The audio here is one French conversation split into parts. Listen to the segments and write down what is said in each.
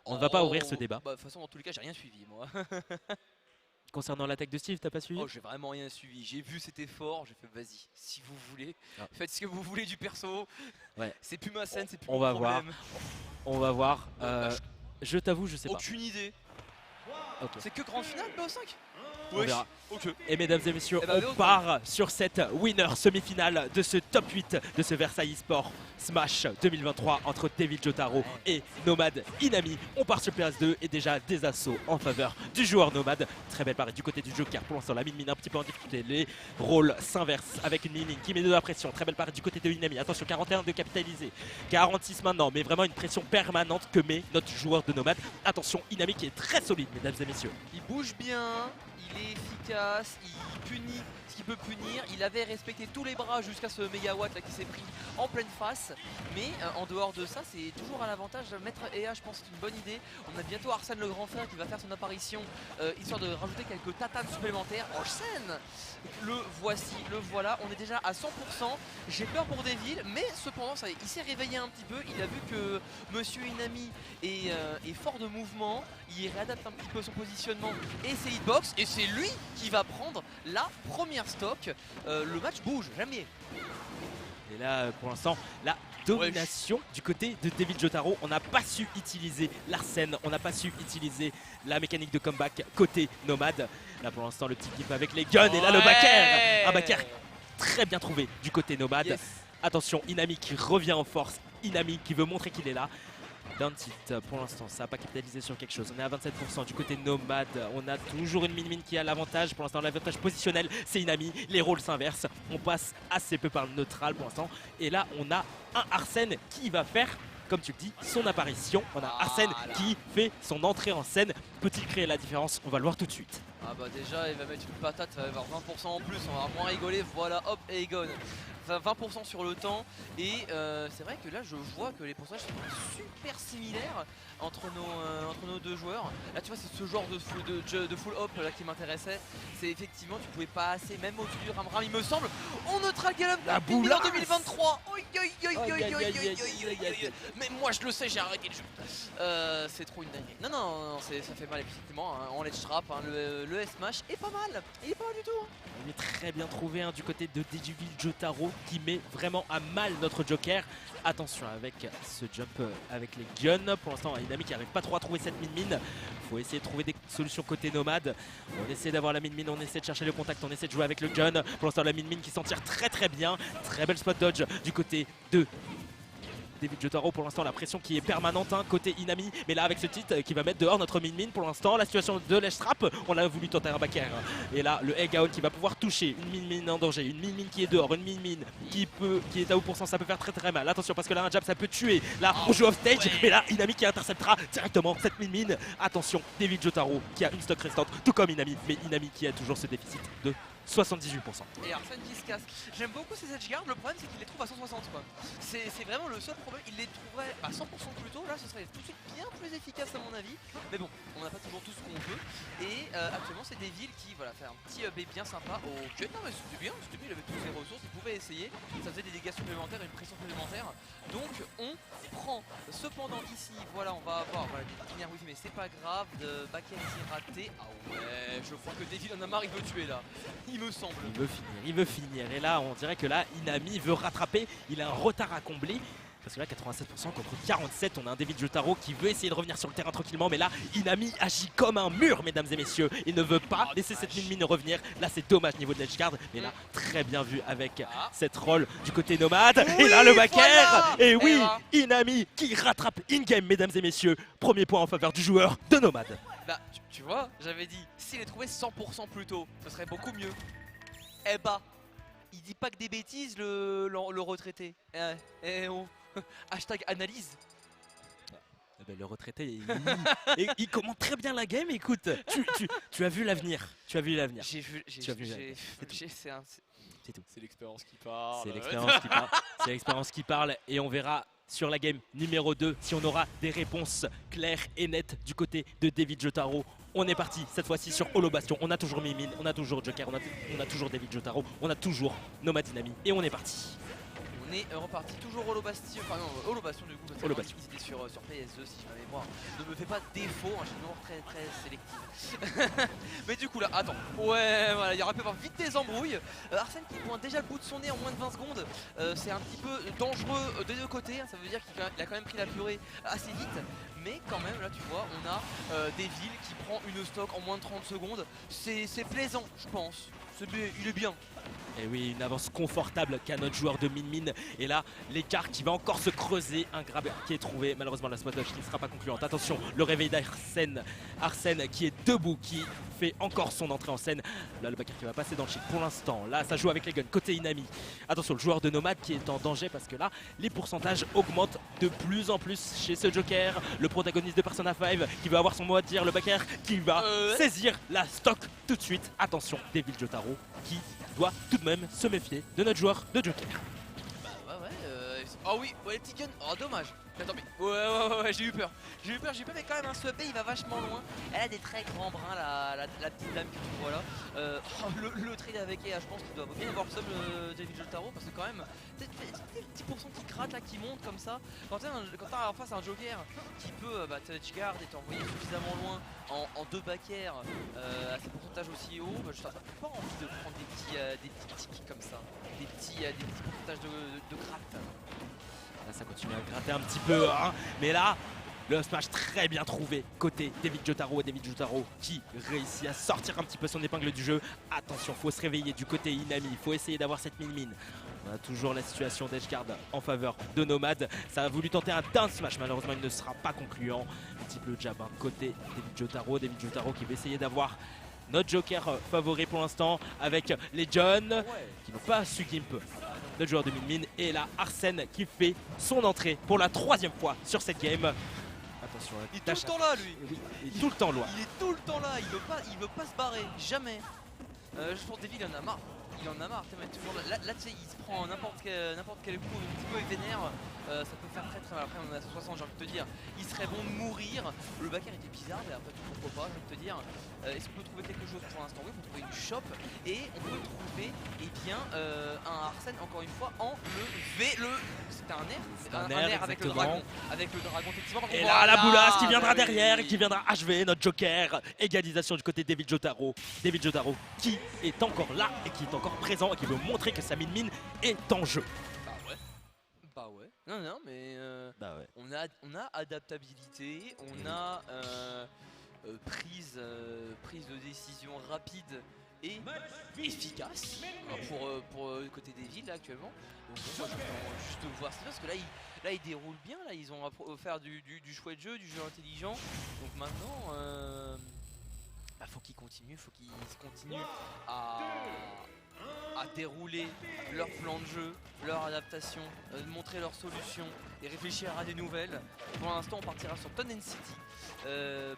On ne va pas ouvrir ce débat. Bah, de toute façon, dans tous les cas, j'ai rien suivi, moi. Concernant l'attaque de Steve, t'as pas suivi? Oh, j'ai vraiment rien suivi. J'ai vu c'était fort, j'ai fait vas-y, si vous voulez, Ah. faites ce que vous voulez du perso. Ouais. C'est plus ma scène, c'est plus On mon va problème. On va voir. Bah, Je t'avoue, je sais pas. aucune idée. Ok. C'est que grande finale, BO5. On verra. Ok. Et mesdames et messieurs, Eh ben, on part sur cette winner semi-finale de ce top 8 de ce Versailles Sport Smash 2023 entre Devil Jotaro et Nomad Inami. On part sur PS2 et déjà des assauts en faveur du joueur Nomad. Très belle parée du côté du Joker. Pour l'instant, la mine un petit peu en difficulté. Les rôles s'inversent avec une mine qui met de la pression. Très belle parée du côté de Inami. Attention, 41 de capitalisé. 46 maintenant, mais vraiment une pression permanente que met notre joueur de Nomad. Attention, Inami qui est très solide, mesdames et messieurs. Il bouge bien, il est efficace, il punit ce qu'il peut punir. Il avait respecté tous les bras jusqu'à ce mégawatt là qui s'est pris en pleine face. Mais en dehors de ça, c'est toujours à l'avantage. Mettre EA, je pense que c'est une bonne idée. On a bientôt Arsène le grand frère qui va faire son apparition, histoire de rajouter quelques tatanes supplémentaires. Arsène, le voici, le voilà. On est déjà à 100%. J'ai peur pour Devil, mais cependant, ça, il s'est réveillé un petit peu. Il a vu que Monsieur Inami est fort de mouvement. Il réadapte un petit peu son positionnement et ses hitbox. Et c'est lui qui va prendre la première stock. Le match bouge, jamais. Et là, pour l'instant, la domination du côté de Devil Jotaro. On n'a pas su utiliser l'Arsène, on n'a pas su utiliser la mécanique de comeback côté Nomad. Là, pour l'instant, le petit clip avec les guns. Et là, le backer, un backer très bien trouvé du côté Nomad. Yes. Attention, Inami qui revient en force. Inami qui veut montrer qu'il est là. D'un titre, pour l'instant, ça n'a pas capitalisé sur quelque chose. On est à 27% du côté Nomad. On a toujours une mine qui a l'avantage. Pour l'instant, l'avantage positionnel, c'est Inami. Les rôles s'inversent. On passe assez peu par le neutral pour l'instant. Et là, on a un Arsène qui va faire, comme tu le dis, son apparition. On a Arsène qui fait son entrée en scène. Peut-il créer la différence? On va le voir tout de suite. Ah bah déjà, il va mettre une patate, ça va avoir 20% en plus. On va moins rigoler. Voilà, hop, et Egon. 20% sur le temps et c'est vrai que là je vois que les pourcentages sont super similaires entre nos deux joueurs. Là tu vois c'est ce genre de full hop là qui m'intéressait. C'est effectivement tu pouvais passer même au-dessus du ram il me semble. On neutral Gallum la boule en 2023. Mais moi je le sais, j'ai arrêté le jeu. C'est trop une dinguerie. Non, ça fait mal effectivement hein. En ledge trap hein. Le S-Smash est pas mal. Il est pas mal du tout hein. Il est très bien trouvé hein, du côté de Devil Jotaro qui met vraiment à mal notre Joker. Attention avec ce jump avec les guns. Pour l'instant, Inami qui n'arrive pas trop à trouver cette mine-mine. Il faut essayer de trouver des solutions côté Nomad. On essaie d'avoir la mine-mine, on essaie de chercher le contact, on essaie de jouer avec le gun. Pour l'instant, la mine-mine qui s'en tire très bien. Très belle spot dodge du côté de Devil Jotaro. Pour l'instant, la pression qui est permanente hein, côté Inami. Mais là, avec ce titre qui va mettre dehors notre mine-mine. Pour l'instant, la situation de l'edge trap, on a voulu tenter un backer. Et là, le egg out qui va pouvoir toucher une mine-mine en danger. Une mine-mine qui est dehors. Une mine-mine qui est à haut pourcent. Ça peut faire très mal. Attention, parce que là, un jab, ça peut tuer. Là, on joue off stage. Mais là, Inami qui interceptera directement cette mine-mine. Attention, Devil Jotaro qui a une stock restante, tout comme Inami. Mais Inami qui a toujours ce déficit de 78%. Et Arsène qui se casse. J'aime beaucoup ces edge guards, le problème c'est qu'il les trouve à 160 quoi. C'est vraiment le seul problème, il les trouverait à 100% plus tôt, là ce serait tout de suite bien plus efficace à mon avis. Mais bon, on n'a pas toujours tout ce qu'on veut. Et actuellement c'est Devil qui voilà, fait un petit B bien sympa. Ok, non mais c'était bien, il avait toutes ses ressources, il pouvait essayer. Ça faisait des dégâts supplémentaires, une pression supplémentaire. Donc on prend. Cependant ici, voilà, on va avoir voilà, des linéaires wifi, mais c'est pas grave. De back ici raté. Ah ouais, je crois que Devil en a marre, il veut tuer là. Il me semble. Il veut finir. Et là, on dirait que là, Inami veut rattraper. Il a un retard à combler. Parce que là, 87% contre 47, on a un Devil Jotaro qui veut essayer de revenir sur le terrain tranquillement. Mais là, Inami agit comme un mur, mesdames et messieurs. Il ne veut pas laisser cette mine revenir. Là, c'est dommage niveau de l'edge guard. Mais là, très bien vu avec cette roll du côté Nomad. Oui, et là, le backer. Voilà. Et oui, Inami qui rattrape in-game, mesdames et messieurs. Premier point en faveur du joueur de Nomad. Bah, tu vois, j'avais dit, s'il est trouvé 100% plus tôt, ce serait beaucoup mieux. Eh bah, il dit pas que des bêtises le retraité. Hashtag analyse. Ben, le retraité, il commente très bien la game. Écoute, tu as vu l'avenir. Tu as vu l'avenir. J'ai vu, C'est tout. c'est l'expérience qui parle. C'est l'expérience qui parle. C'est l'expérience qui parle. Et on verra sur la game numéro 2 si on aura des réponses claires et nettes du côté de Devil Jotaro. On est parti cette fois-ci sur Holo Bastion. On a toujours Mimine, on a toujours Joker, on a toujours Devil Jotaro, on a toujours Nomad Inami. Et on est parti. On On est reparti toujours Holo Bastion, enfin non, Holo Bastion du coup, parce Holo que Bastion. ils étaient sur PS2 si ma mémoire ne me fait pas défaut, hein, je suis vraiment très sélectif. Mais du coup là, attends, ouais voilà, il y aura pu avoir vite des embrouilles. Arsène qui pointe déjà le bout de son nez en moins de 20 secondes, c'est un petit peu dangereux des deux côtés, hein, ça veut dire qu'il a quand même pris la purée assez vite. Mais quand même là tu vois, on a Devil qui prend une stock en moins de 30 secondes, c'est plaisant je pense, il est bien. Et oui, une avance confortable qu'a notre joueur de Min. Et là, l'écart qui va encore se creuser. Un grab qui est trouvé. Malheureusement, la spot dodge qui ne sera pas concluante. Attention, le réveil d'Arsène. Arsène qui est debout, qui fait encore son entrée en scène. Là, le backer qui va passer dans le shit pour l'instant. Là, ça joue avec les guns. Côté Inami. Attention, le joueur de Nomad qui est en danger parce que là, les pourcentages augmentent de plus en plus chez ce Joker. Le protagoniste de Persona 5 qui va avoir son mot à dire. Le backer qui va saisir la stock tout de suite. Attention, Devil Jotaro qui doit tout de même se méfier de notre joueur de Joker. Bah ouais, oh oui, ouais, les petits guns, oh dommage. Attends, mais ouais, j'ai eu peur, mais quand même un sub il va vachement loin. Elle a des très grands brins, la petite dame que tu vois là. Le trade avec elle, je pense qu'il doit bien avoir sub Devil Jotaro parce que quand même, des petits pourcents qui grattent là, qui montent comme ça. Quand t'as en face un Joker qui peut touch guard et t'envoyer suffisamment loin en deux backers à ces pourcentages aussi hauts, je n'ai pas envie de prendre des petits tickets comme ça, des petits pourcentages de gratte. Là, ça continue à gratter un petit peu, hein. Mais là, le smash très bien trouvé côté Devil Jotaro. Devil Jotaro qui réussit à sortir un petit peu son épingle du jeu. Attention, faut se réveiller du côté Inami, il faut essayer d'avoir cette Min. On a toujours la situation d'Edgeguard en faveur de Nomad. Ça a voulu tenter un down smash, malheureusement il ne sera pas concluant. Multiple jab côté Devil Jotaro. Devil Jotaro qui va essayer d'avoir notre Joker favori pour l'instant avec les John qui n'ont pas su gimp notre joueur de Min. Et là Arsène qui fait son entrée pour la 3e fois sur cette game. Attention, il est tout le temps là lui. Oui, il est tout le temps loin. Il est tout le temps là, il veut pas se barrer, jamais. Je pense que Devil il en a marre. Il en a marre, toujours là tu sais, il se prend n'importe quel coup un petit peu vénère, ça peut faire très mal. Après on est à 160, j'ai envie de te dire, il serait bon de mourir. Le backer était bizarre, mais après tout pourquoi pas, j'ai envie de te dire. Est-ce qu'on peut trouver quelque chose pour l'instant? Oui, on peut trouver une shop et on peut trouver un Arsène encore une fois en c'était un air, avec le dragon, effectivement. Et là la boulasse qui viendra derrière et qui viendra HV notre Joker. Égalisation du côté Devil Jotaro. Devil Jotaro qui est encore là et qui est encore présent et qui veut montrer que sa Min est en jeu. Bah ouais. Non mais on a adaptabilité, on a prise de décision rapide et efficace pour le côté des villes là, actuellement. Donc bon, moi j'attends juste de voir ça parce que là ils déroulent bien, là ils ont offert du chouette jeu, du jeu intelligent. Donc maintenant faut qu'ils continuent, à dérouler leur plan de jeu, leur adaptation, montrer leurs solutions et réfléchir à des nouvelles. Pour l'instant on partira sur Tonen City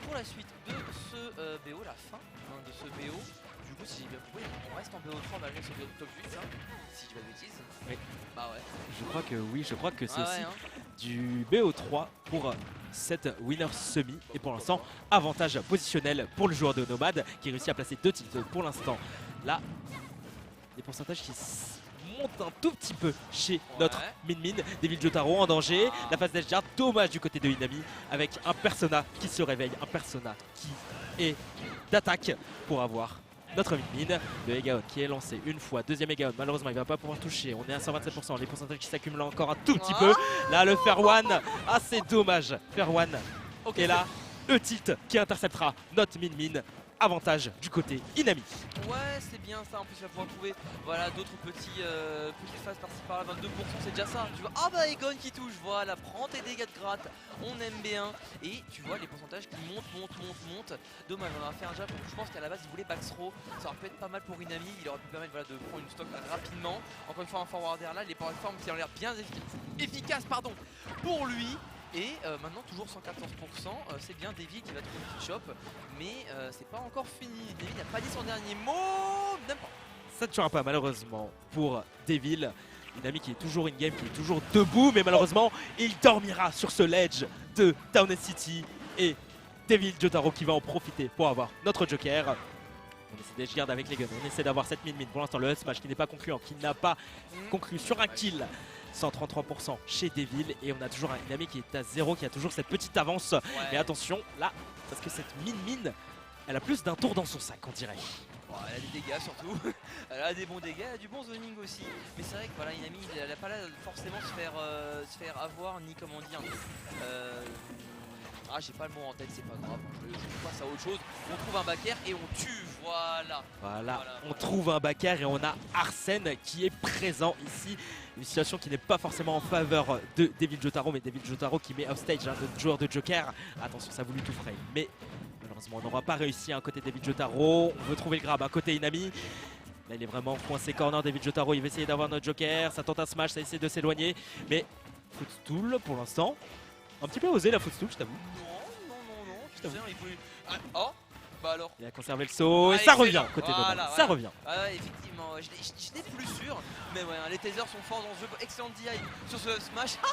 pour la suite de ce BO, la fin de ce BO. Du coup si j'ai bien compris, on reste en BO3 malgré ce BO de top 8 hein, si je dis pas de bêtises. Oui. Bah ouais. Je crois que oui, je crois que c'est aussi hein. Du BO3 pour cette winner semi. Et pour l'instant, avantage positionnel pour le joueur de Nomad qui réussit à placer 2 tilts pour l'instant. Là, les pourcentages qui montent un tout petit peu chez notre Min. Devil Jotaro en danger. La phase d'Edgeguard, dommage du côté de Inami avec un Persona qui se réveille, un Persona qui est d'attaque pour avoir notre Min. Le Egaon qui est lancé une fois, deuxième Egaon, malheureusement il va pas pouvoir toucher, on est à 127%, les pourcentages qui s'accumulent encore un tout petit peu. Là le Fair One, c'est dommage, Fair One. Et là le tilt qui interceptera notre Min. Avantage du côté Inami. Ouais c'est bien ça, en plus il va pouvoir trouver d'autres petites phases par-ci par-là, 22% c'est déjà ça. Tu vois, ah bah Egon qui touche, voilà, prends tes dégâts de gratte, on aime bien. Et tu vois les pourcentages qui montent. Dommage, on va faire un jab, je pense qu'à la base il voulait back throw, ça aurait pu être pas mal pour Inami, il aurait pu permettre de prendre une stock rapidement. Encore une fois un forwarder là, les power-forms qui ont l'air bien efficaces pour lui. Et maintenant toujours 114%, c'est bien Devil qui va trouver une petite shop, mais c'est pas encore fini. Devil n'a pas dit son dernier mot, même pas. Ça ne tuera pas malheureusement pour Devil. Inami qui est toujours in-game, qui est toujours debout, mais malheureusement il dormira sur ce ledge de Town City. Et Devil Jotaro qui va en profiter pour avoir notre Joker. On essaie d'edgeguard avec les guns, on essaie d'avoir cette min. Pour l'instant, le smash qui n'est pas concluant, qui n'a pas conclu sur un kill. 133% chez Devil et on a toujours un Inami qui est à 0, qui a toujours cette petite avance. Mais attention, là, parce que cette min, elle a plus d'un tour dans son sac, on dirait. Bon, elle a des dégâts surtout, elle a des bons dégâts, elle a du bon zoning aussi. Mais c'est vrai que voilà, Inami, elle n'a pas là forcément se faire avoir, ni comment dire. Ah, j'ai pas le mot en tête, c'est pas grave, je passe à autre chose. On trouve un backer et on tue, voilà. On trouve un backer et on a Arsène qui est présent ici. Une situation qui n'est pas forcément en faveur de Devil Jotaro, mais Devil Jotaro qui met offstage notre joueur de Joker. Attention, ça a voulu tout frame, mais malheureusement on n'aura pas réussi à côté Devil Jotaro. On veut trouver le grab à côté Inami. Là il est vraiment coincé corner Devil Jotaro, il va essayer d'avoir notre Joker, ça tente un smash, ça essaie de s'éloigner, mais footstool pour l'instant. Un petit peu osé la footstool, je t'avoue. Non, tu sais, il pouvait... Ah, oh, bah alors. Il a conservé le saut et ça revient côté voilà, de ça revient. Ah ouais, effectivement, je n'ai plus sûr, mais ouais, les tasers sont forts dans ce jeu. Excellent DI sur ce smash. Ah,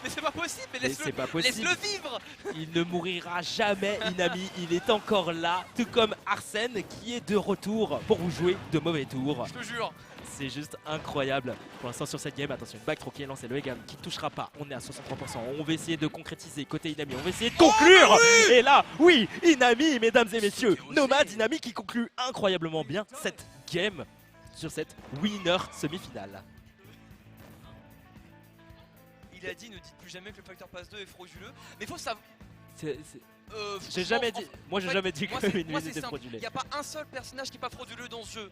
mais c'est pas possible, mais laisse-le vivre. Il ne mourra jamais, Inami, il est encore là, tout comme Arsène qui est de retour pour vous jouer de mauvais tours. Je te jure. C'est juste incroyable pour l'instant sur cette game. Attention, une backthrow qui est lancée, le Egan qui ne touchera pas. On est à 63%. On va essayer de concrétiser côté Inami. On va essayer de conclure. Oui, et là, oui, Inami, mesdames et messieurs, Nomad Inami qui conclut incroyablement bien cette game sur cette winner semi-finale. Il a dit, ne dites plus jamais que le facteur passe 2 est frauduleux. Mais faut savoir. J'ai jamais dit. Moi, j'ai jamais dit que une moi, était simple. fraudulée. Il n'y a pas un seul personnage qui n'est pas frauduleux dans ce jeu.